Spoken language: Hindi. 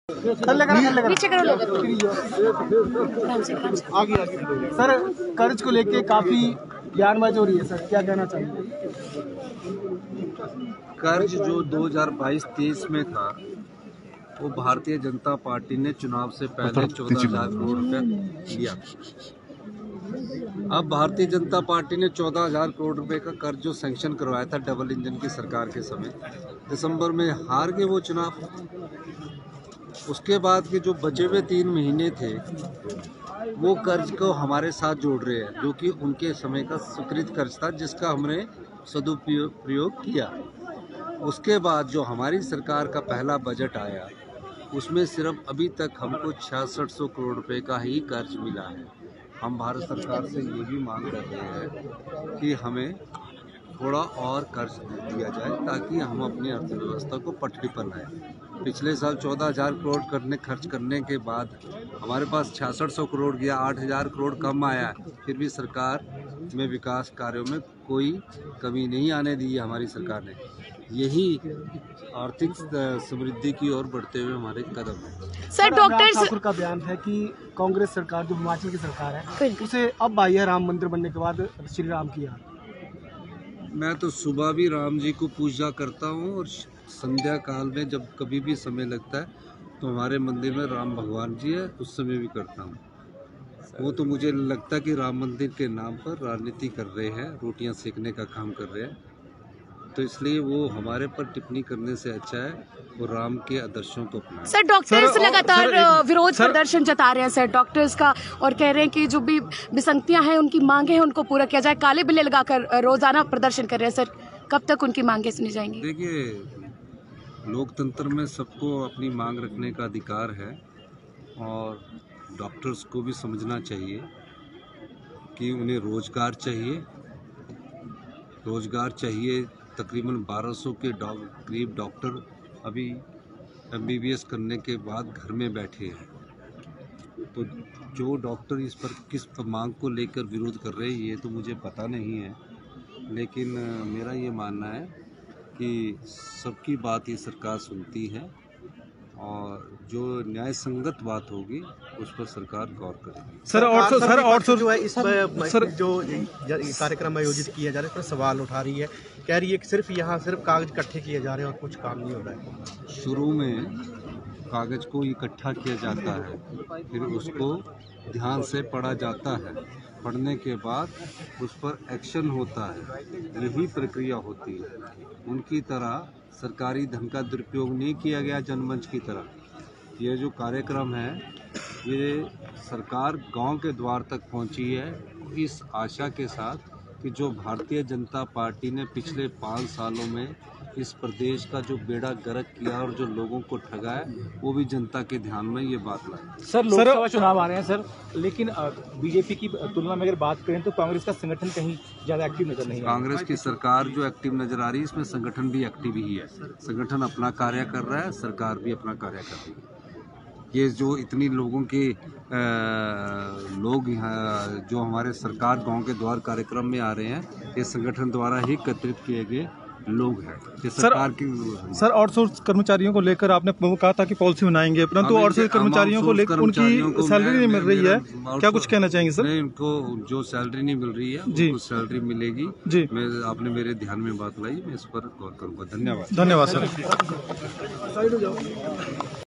नीचे करो लोग। आगे सर, कर्ज को लेके काफी बयानबाजी हो रही है सर, क्या कहना चाहेंगे? कर्ज जो 2022-23 में था वो भारतीय जनता पार्टी ने चुनाव से पहले 14,000 करोड़ रुपया लिया। अब भारतीय जनता पार्टी ने 14,000 करोड़ रुपए का कर्ज जो सैंक्शन करवाया था डबल इंजन की सरकार के समय, दिसंबर में हार गए वो चुनाव। उसके बाद के जो बचे हुए 3 महीने थे वो कर्ज को हमारे साथ जोड़ रहे हैं, जो कि उनके समय का स्वीकृत कर्ज था जिसका हमने सदुपयोग किया। उसके बाद जो हमारी सरकार का पहला बजट आया उसमें सिर्फ अभी तक हमको 6600 करोड़ रुपए का ही कर्ज मिला है। हम भारत सरकार से ये भी मांग कर रहे हैं कि हमें थोड़ा और कर्ज दिया जाए ताकि हम अपनी अर्थव्यवस्था को पटरी पर लाएं। पिछले साल 14,000 करोड़ खर्च करने के बाद हमारे पास 6600 करोड़ गया, 8,000 करोड़ कम आया, फिर भी सरकार में विकास कार्यों में कोई कमी नहीं आने दी है हमारी सरकार ने। यही आर्थिक समृद्धि की ओर बढ़ते हुए हमारे कदम है। सर, डॉक्टर ठाकुर का बयान है कि कांग्रेस सरकार जो हिमाचल की सरकार है उसे अब आई है राम मंदिर बनने के बाद श्री राम की याद। मैं तो सुबह भी राम जी को पूजा करता हूँ और संध्या काल में जब कभी भी समय लगता है तो हमारे मंदिर में राम भगवान जी है, उस समय भी करता हूँ। वो तो मुझे लगता है कि राम मंदिर के नाम पर राजनीति कर रहे हैं, रोटियां सेकने का काम कर रहे हैं, तो इसलिए वो हमारे पर टिप्पणी करने से अच्छा है वो राम के आदर्शों को अपनाएं। सर, डॉक्टर्स लगातार विरोध प्रदर्शन जता रहे हैं सर डॉक्टर्स का, और कह रहे हैं कि जो भी विसंगतियां हैं उनकी मांगे हैं उनको पूरा किया जाए। काले बिल्ले लगाकर रोजाना प्रदर्शन कर रहे हैं सर, कब तक उनकी मांगे सुनी जाएंगी? देखिए, लोकतंत्र में सबको अपनी मांग रखने का अधिकार है और डॉक्टर्स को भी समझना चाहिए कि उन्हें रोजगार चाहिए। तकरीबन 1200 के करीब डॉक्टर अभी MBBS करने के बाद घर में बैठे हैं, तो जो डॉक्टर इस पर किस मांग को लेकर विरोध कर रहे हैं ये तो मुझे पता नहीं है, लेकिन मेरा ये मानना है कि सबकी बात ये सरकार सुनती है और जो न्याय संगत बात होगी उस पर सरकार गौर करेगी। सर, जो है इस पर जो कार्यक्रम आयोजित किया जा रहा है पर सवाल उठा रही है, कह रही है कि सिर्फ कागज इकट्ठे किए जा रहे हैं और कुछ काम नहीं हो रहा है। शुरू में कागज को इकट्ठा किया जाता है, फिर उसको ध्यान से पढ़ा जाता है, पढ़ने के बाद उस पर एक्शन होता है, यही प्रक्रिया होती है। उनकी तरह सरकारी धन का दुरुपयोग नहीं किया गया जनमंच की तरह। ये जो कार्यक्रम है ये सरकार गांव के द्वार तक पहुंची है इस आशा के साथ कि जो भारतीय जनता पार्टी ने पिछले 5 सालों में इस प्रदेश का जो बेड़ा गर्क किया और जो लोगों को ठगा है वो भी जनता के ध्यान में ये बात लाई। सर, लोकसभा चुनाव आ रहे हैं सर, लेकिन बीजेपी की तुलना में अगर बात करें तो कांग्रेस का संगठन कहीं ज्यादा एक्टिव नजर नहीं है। कांग्रेस की सरकार जो एक्टिव नजर आ रही है इसमें संगठन भी एक्टिव ही है। संगठन अपना कार्य कर रहा है, सरकार भी अपना कार्य कर रही है। ये जो इतनी लोगों के लोग यहाँ जो हमारे सरकार गांव के द्वार कार्यक्रम में आ रहे हैं ये संगठन द्वारा ही एकत्रित किए गए लोग हैं। ये सरकार की सर, आउटसोर्स कर्मचारियों को लेकर आपने कहा था कि पॉलिसी बनाएंगे, परंतु आउटसोर्स कर्मचारियों को लेकर उनकी सैलरी नहीं मिल रही है, क्या कुछ कहना चाहेंगे सर? नहीं, उनको जो सैलरी नहीं मिल रही है उनको सैलरी मिलेगी जी। आपने मेरे ध्यान में बात लाई, मैं इस पर गौर करूँगा। धन्यवाद सर।